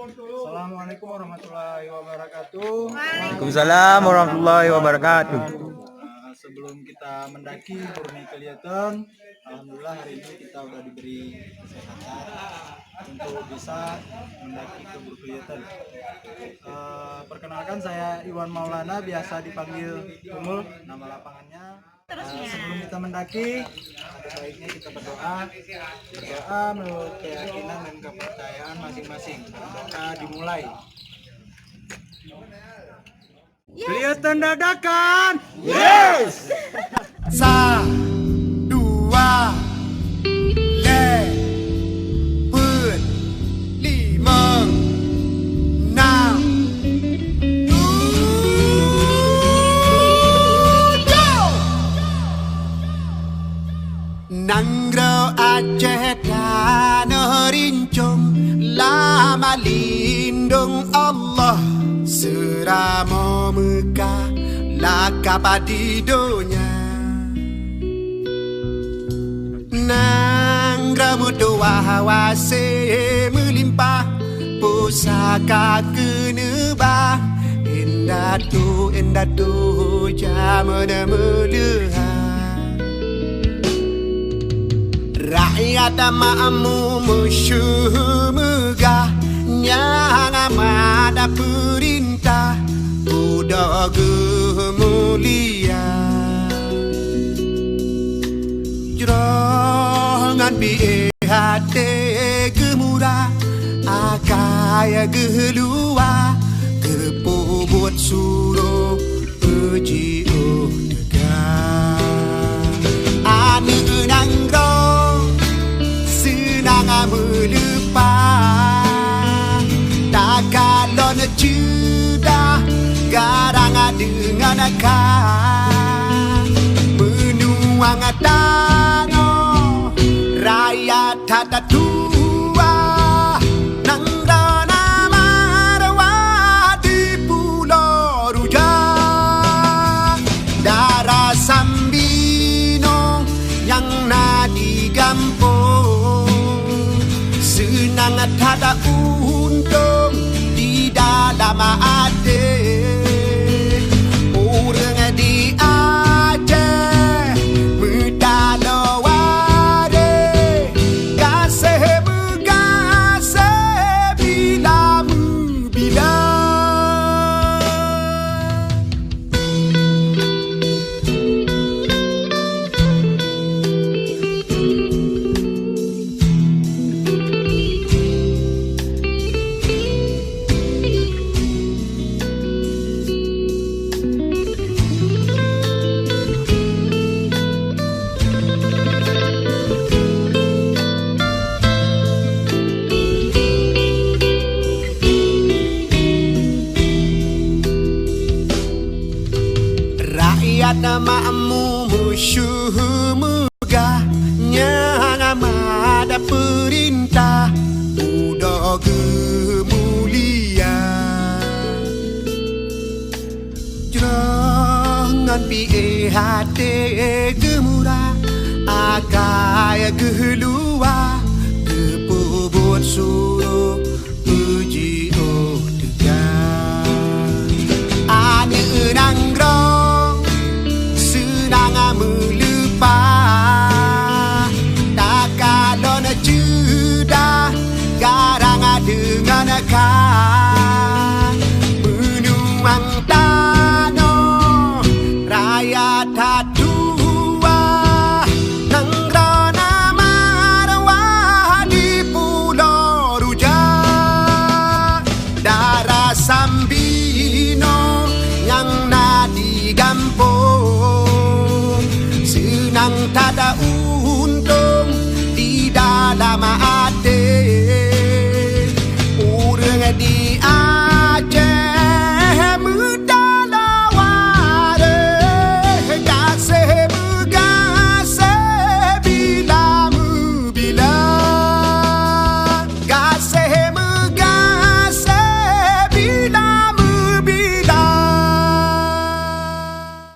Assalamualaikum warahmatullahi wabarakatuh. Waalaikumsalam warahmatullahi wabarakatuh. Sebelum kita mendaki Murni Kelihatan, alhamdulillah hari ini kita sudah diberi kesehatan untuk bisa mendaki ke Murni Kelihatan. Perkenalkan, saya Iwan Maulana, biasa dipanggil Tumul, nama lapangannya. Sebelum kita mendaki, ada baiknya kita berdoa menurut keyakinan dan kepercayaan masing-masing. Doa dimulai. Kelihatan dadakan. Yes. Sa, dua, le, put, lima, enam, tujuh. Nanggro Aceh tanah rincung, lama lindung Allah. Seramo Mekah lakap adidonya, Nanggro doa hawase melimpah, pusaka kenebah, endah tu jamana melehan. Rakyat makmu musuh megah, yang amada perintah udah gemulia. Jerongan bihe hati gemurah, akaya gelua, kepobot suruh uji tegak. Ane nanggro senang melupa, kalau sudah garang dengan akal menuang tanah rakyat tata tua nang dana marwah di Pulau Rujak, darah Sambino yang nadi gampung, senang tada untung dalam hati orang di Aceh mentalawari, kasih berkasih bila bila. Makmu musuh megah, yang amada perintah udah gemulia. Jangan bihe hati gemurah, akaya gelua, kepobot suruh uji tegak. Ane nanggro melupa, tak kalau sudah garang dengan akal menuang tanah rakyat tatua nangrana marwah di Pulau Rujak, darah Sambino yang nadi gampung, senang tada untung di dalam